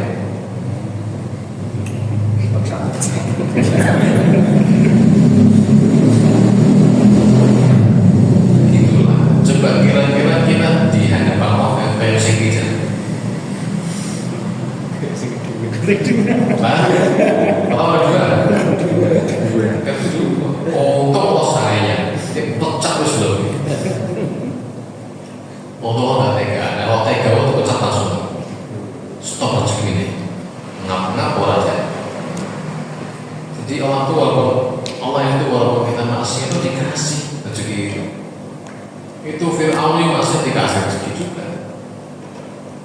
gitulah. Coba kira-kira kita di hadapan Allah kayak segitu apa juga untuk saya pecah terus loh. Untuk nggak tega, kalau tega itu pecah langsung. Stop aja gini, ngap aja. Jadi Allah itu walaupun kita maksiat itu dikasih rezeki itu. Itu Fir'aun yang masih dikasih rezeki juga.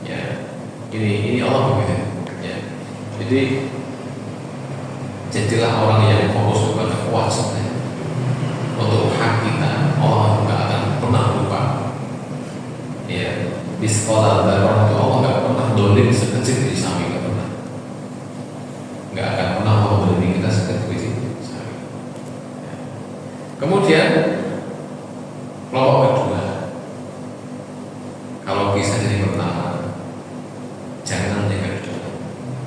Ya, ini Allah begitu. Ya, jadi jadilah orang yang fokus kepada kewajiban untuk hak kita. Allah nggak akan pernah lupa. Ya, di sekolah darah itu Allah nggak pernah dolim sekecil di samping, nggak akan pernah mau dolim kita sekecil di samping. Ya. Kemudian kelompok kedua, kalau bisa jadi pertama, jangan yang kedua.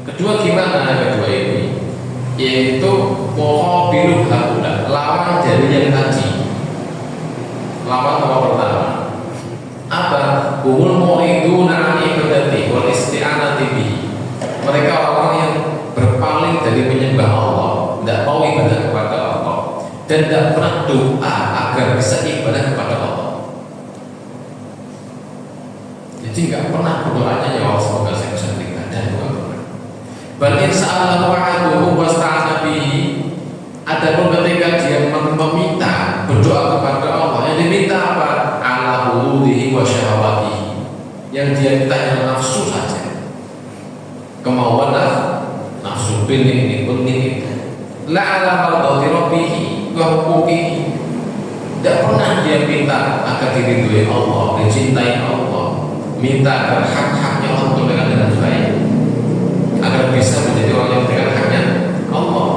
Kedua gimana kedua ini? Yaitu pohon biru hakulah, lawan dari yang tadi. Lawan apa pertama? Apa? Umul mu'idun an ibadati wal isti'anati bihi. Mereka orang yang berpaling dari menyembah Allah, tidak mau ibadah kepada Allah, dan tidak pernah doa agar bisa ibadah kepada Allah. Jadi nggak pernah berdoanya ya Allah semoga saya bisa beribadah, bukan pernah. Bahkan saat wa'aduhu wasta'ana bihi, adapun ketika dia meminta berdoa kepada Allah, yang diminta apa? Ala huludihi wa syahawatihi, yang dia minta yang nafsu saja, kemauan nafsu pilih ini la ala mardati rabbihi wa huquqihi. Tidak pernah dia minta agar diridhoi Allah, dicintai Allah, minta agar hak-haknya Allah tunaikan dengan baik, agar bisa menjadi orang yang dengan haknya Allah.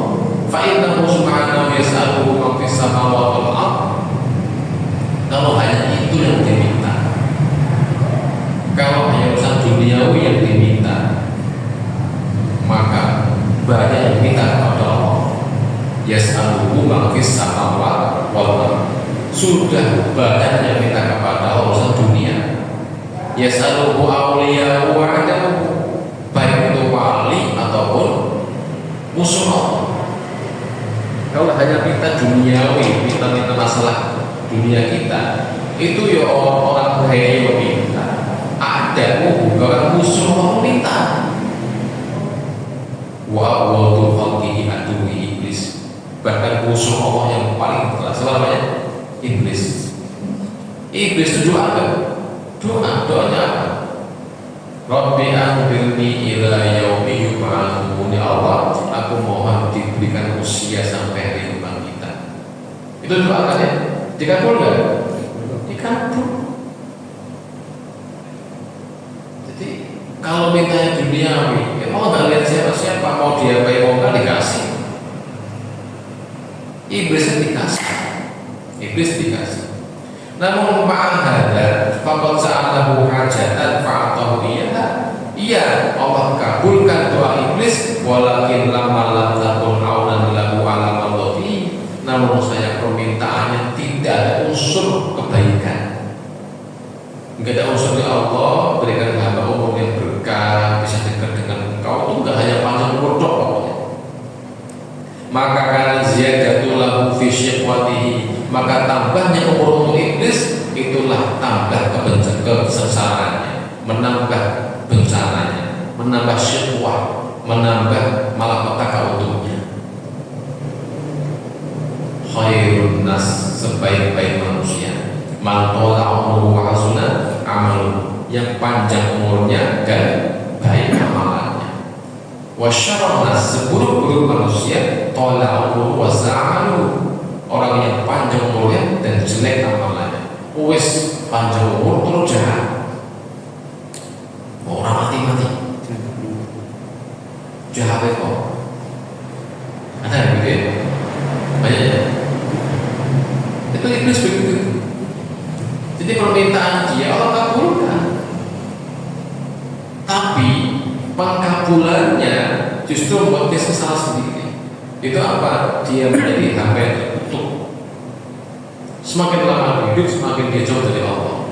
Fa innahu subhanahu yas'aluhu man fis samawati wal ardh. Kalau hanya itu yang diminta, kalau hanya urusan duniawi yang diminta, maka banyak yang minta kepada Allah. Yas'aluhu man fis samawati wal ardh. Sudah banyak yang minta kepada Allah urusan dunia. Yas'aluhu awliya wa adamu, baik itu wali ataupun musuh Allah. Kalau hanya minta duniawi, minta masalah dunia kita, itu ya orang kaya yang minta. Ada orang musuh mau minta. Wa wadu khalqihi aduwi iblis. Bahkan musuh Allah yang paling keras namanya iblis. Iblis itu doa kan? Doanya apa? Rabbi anbirni ila yaumi yub'atsun. Ya Allah, aku mohon diberikan usia sampai hari kebangkitan. Itu doa kan ya? Dikabul nggak? Dikabul. kalau mintanya duniawi, ya mau nggak lihat siapa-siapa, mau diapain mau nggak dikasih. Iblis dikasih. Namun ma'ahada faqad sa'alahu hajatan fa'atahu iya Allah kabulkan doa iblis, walakin lamma lam takun aunan lahu ala mallati, namun saya permintaannya tidak ada unsur kebaikan, enggak ada unsur di Allah berikan hamba umur yang berkah, bisa dekat dengan engkau, itu enggak hanya panjang umur dok pokoknya. Maka karena ziyadatul lahu fi syiqwatihi, maka tambahnya umur untuk iblis itulah tambah kesengsaraannya, menambah bencananya, menambah syiqwah, menambah malapetaka untuknya. Khairun nas, sebaik-baik manusia, man tola umruhu wa hasuna amalu, yang panjang umurnya dan baik amalannya. Wa syarrun nas, seburuk-buruk manusia, tola umruhu wa sa'alu, orang yang panjang umurnya dan jelek amalannya. Wis panjang umur terus jahat, orang mati-mati jahat kok. Ada yang begitu ya? Banyak ya? Itu iblis begitu. Jadi permintaan dia Allah kabulkan, tapi pengkabulannya justru membuat dia sesal sendiri. Itu apa? Dia menjadi hamba yang terkutuk. Semakin lama hidup, semakin dia jauh dari Allah.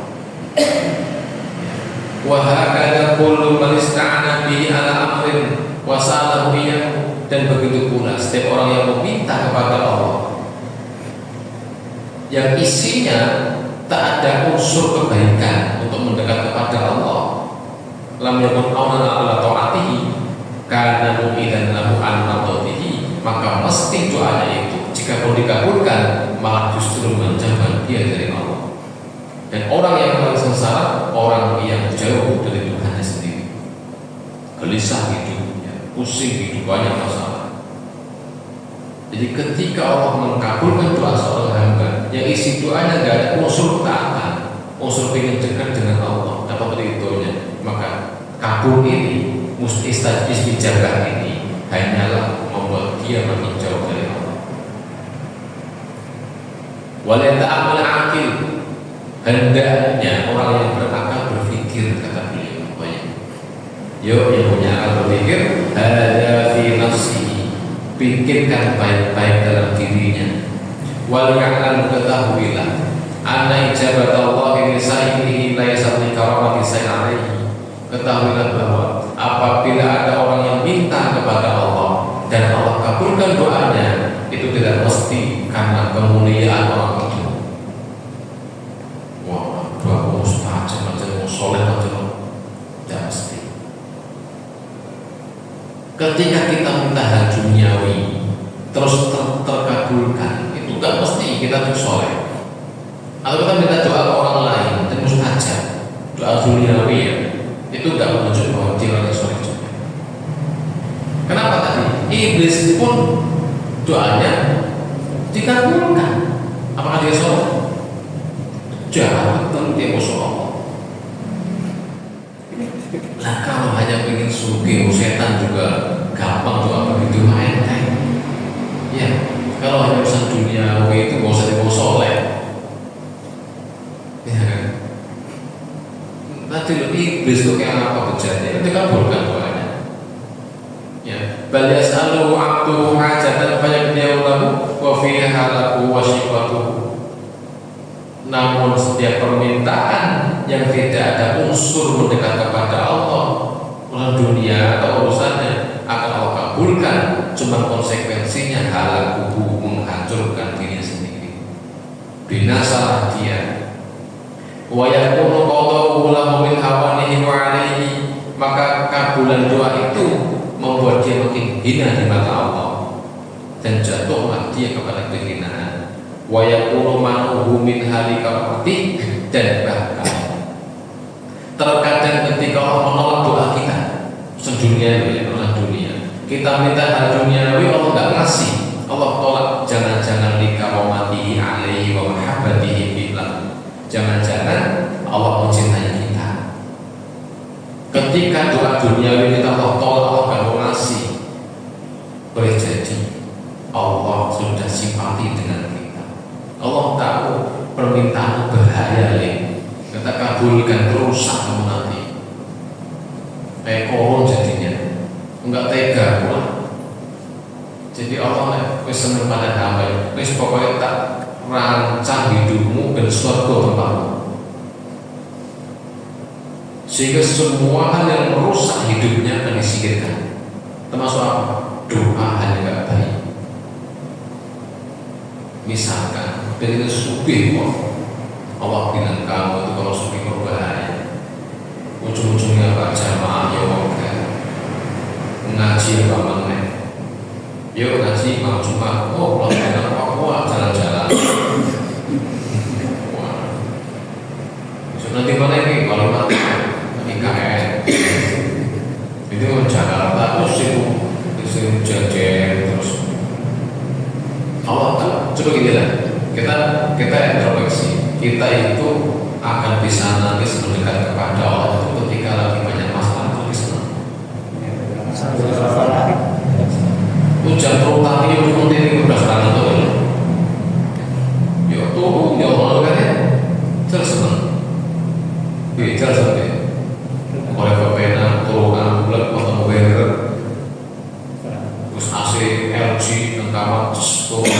Wa hakadha kullu man ista'ana bihi ala amrin wa sa'alahu iyyahu, dan begitu pula setiap orang yang meminta kepada Allah yang isinya tak ada unsur kebaikan untuk mendekat kepada Allah, lam yakun awnan ala ta'atihi kana mu'idan lahu an mardatihi, maka mesti doanya itu jika pun dikabulkan malah justru menjauhkan dia dari Allah. Dan orang yang paling sengsara orang yang jauh dari Tuhannya sendiri, gelisah hidupnya, pusing hidup, banyak masalah. Jadi ketika Allah mengabulkan doa seorang hamba yang isi doanya tidak ada unsur ketaatan, unsur ingin dekat dengan Allah, dapat ridhonya, maka kabul ini, istajabah ini hanyalah membuat dia makin jauh dari Allah. Wala ta'amal akil, hendaknya orang yang berakal berpikir, kata beliau banyak. Yuk yang punya akal berpikir, ada fi nafsihi, pikirkan baik-baik dalam dirinya. Wal ya'lam, ketahuilah anna ijabat Allah ini sa'ihi laysat li karamati sa'ihi, ketahuilah bahwa apabila ada orang yang minta kepada Allah dan Allah kabulkan doanya, itu tidak mesti karena kemuliaan orang itu. Wah, doa mustajab macam soleh macam, tidak mesti. Ketika kita minta hal duniawi terus terkabulkan, itu tidak mesti kita tuh soleh. Atau kita minta doa ke orang lain dan mustajab, doa duniawi ya, itu tidak menunjuk bahwa dia orang soleh juga. Kenapa tadi? Iblis pun doanya dikabulkan, apakah dia soleh? Jangan betul dia musuh Allah. Nah kalau hanya ingin sugih, setan juga gampang doa begitu main kan? Ya, kalau hanya urusan dunia itu gak usah dibawa soleh. Ya kan? Nanti iblis itu kayak apa bejatnya? Itu kabulkan doanya. Ya, bal yas'aluhu 'abduhu hajatan fayaqdihu lahu wa fiha halaku wa shiqatuhu. Namun setiap permintaan yang tidak ada unsur mendekat kepada Allah, urusan dunia atau urusannya akan Allah kabulkan, cuma konsekuensinya halakuhu, menghancurkan dirinya sendiri, binasalah dia. Wa yakunu qadahu lahu min hawanihi wa 'alaihi, maka kabulan doa itu membuat dia makin hina di mata Allah dan jatuhlah dia kepada kehinaan. Wa yakunu manuhu min hali karamati, dan bahkan terkadang ketika Allah menolak doa kita sedunia ya, orang dunia, kita minta hal duniawi Allah nggak ngasih, Allah tolak. Jangan-jangan li karamatihi alaihi wa mahabbatihi billah, jangan-jangan Allah mencintai kita Ketika doa duniawi kita tolak, Allah akan ngasih. Boleh jadi Allah sudah simpati dengan kita. Allah tahu permintaan bahaya nih. Kita kabulkan, rusak kamu nanti. Kayak koron jadinya, enggak tega pula. Jadi Allah wis seneng pada hamba, wis pokoknya tak rancang hidupmu dan surga tempatmu. Sehingga semua hal yang merusak hidupnya akan disingkirkan. Termasuk apa? Doa hal yang gak baik. Misalkan dari subih kok Allah bilang kamu itu kalau subih berbahaya. Ujung-ujungnya Pak jamaah ya moga ngaji apa meneh. Yuk ngaji mau cuma kalau enak Papua jalan-jalan. Wah. Besok nanti mana ini kalau mati IKN itu Jakarta terus itu jajan terus Allah tahu. Coba gini lah, kita introspeksi, kita itu akan bisa nanti mendekat kepada Allah itu ketika lagi banyak masalah itu bisa. Hujan terutama yang penting udah serangan tuh, ya tuh ya Allah kan ya, terus seneng, bicara sampai oleh kepenan turunan bulat potong berer, terus AC LG kamar turun.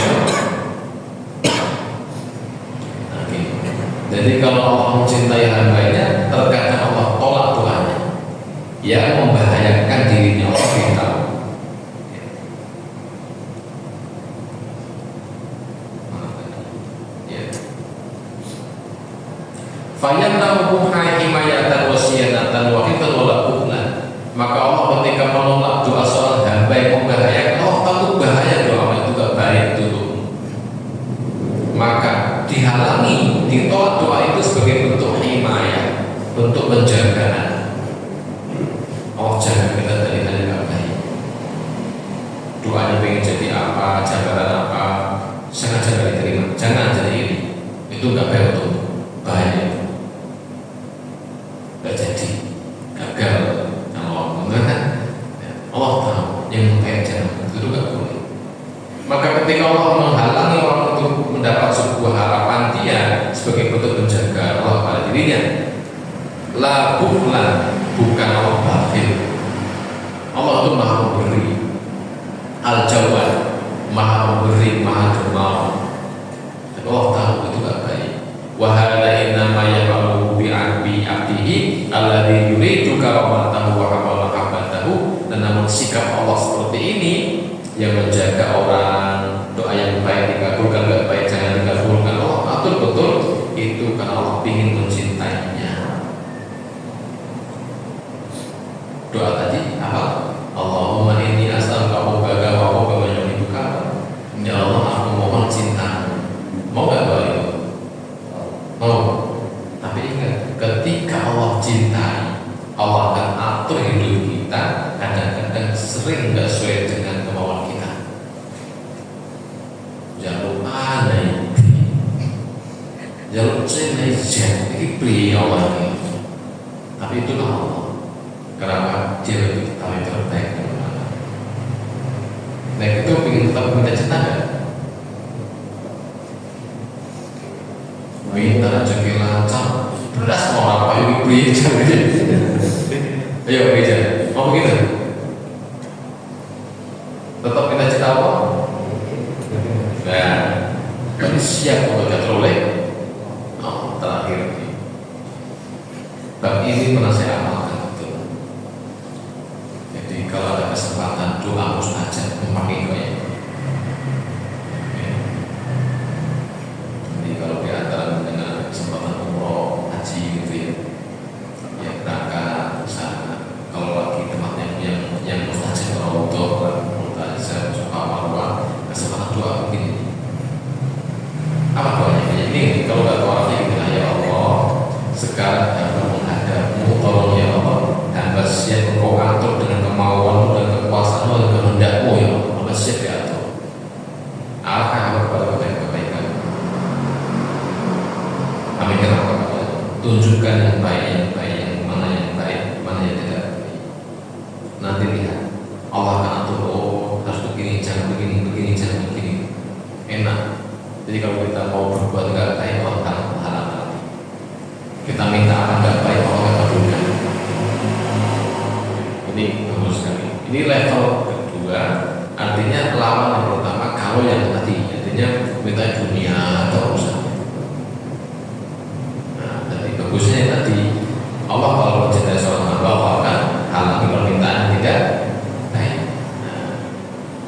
Jadi kalau Allah mencintai hambanya, terkadang Allah tolak doanya yang membahayakan dirinya. Allah beritahu. Fayannahu himayatan wa siyanatan wa hifdzan wa laqulan. Maka Allah ketika menolak doa seorang hamba yang membahayakan, Allah tahu bahaya doa itu gak baik dulu. Maka dihalangi, ditolak doa itu sebagai bentuk himayah, bentuk penjagaan. Allah jaga kita dari hal yang gak baik. Doanya pengen jadi apa, jabatan apa, sengaja gak diterima. Jangan jadi ini. Itu gak baik untuk bahaya. Gak jadi, gagal. Allah tahu yang baik jangan itu gak boleh. Maka ketika Allah menghalangi orang untuk mendapat sebuah harapan dia sebagai bentuk penjaga Allah pada dirinya, la bukhlan, bukan Allah bakhil. Allah itu maha memberi, al-jawad, maha memberi, maha dermawan. Tapi Allah tahu itu gak baik. Wa hadza innama yaqulu bi abdihi alladhi yuridu karamatahu wa mahabbatahu. Dan namun sikap Allah seperti ini yang menjaga orang, doa yang baik dikabulkan, gak baik jangan dikabulkan. Allah atur betul itu karena Allah ingin mencintainya. Doa tadi apa? Allahumma inni as'aluka hubaka wa hubba man yuhibbuka. Ya Allah, aku mohon cinta. Mau gak doa itu? Mau. Tapi ingat, ketika Allah cintai, Allah akan atur hidup kita. Kadang-kadang sering gak sesuai dengan kemauan kita. Jalur aneh, jalur senai ini beli Allah ini. Tapi itulah Allah. Kenapa? Dia lebih tahu yang terbaik. Nah itu ingin tetap minta cinta gak? Minta rezeki lancar, beras mau apa yang beli jangan. Ayo beja, mau begitu? Tetap kita cita apa? Nah, kami siap untuk teroleh. Oh, terakhir ini. Bab ini pernah saya amalkan betul. Jadi kalau ada kesempatan doa mustajab memakai doa ini. Jadi kalau di antara mendengar kesempatan umroh, haji gitu ya, ya berangkat sana. Kalau lagi tempatnya yang mustajab atau mustajab suka marwah, kesempatan doa begini. Apa doanya? Ini kalau nggak tahu artinya, ya Allah, sekarang aku menghadapmu, tolong Jadi kalau kita mau berbuat nggak baik, Allah halang. Kita minta akan nggak baik, Allah kabulkan. Ini bagus sekali. Ini level kedua, artinya lawan yang pertama kalau yang tadi, artinya minta dunia atau usaha. Nah, tadi bagusnya yang tadi Allah kalau mencintai seorang hamba, Allah akan halangi permintaan yang tidak baik. Nah,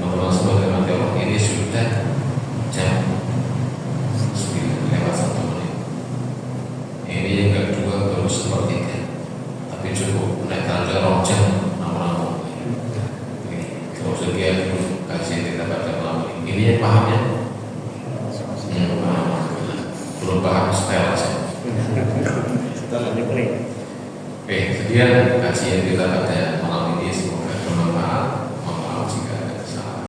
teman-teman semua firman Allah, ini sudah jam 9:01. Ini yang kedua baru sepertiga, tapi cukup naik aja rojam lama-lama. Kalau sekian dulu kasih kita baca malam ini. Ini yang paham ya? Belum paham style saya. Setelah diberi. Oke, sekian kajian kita pada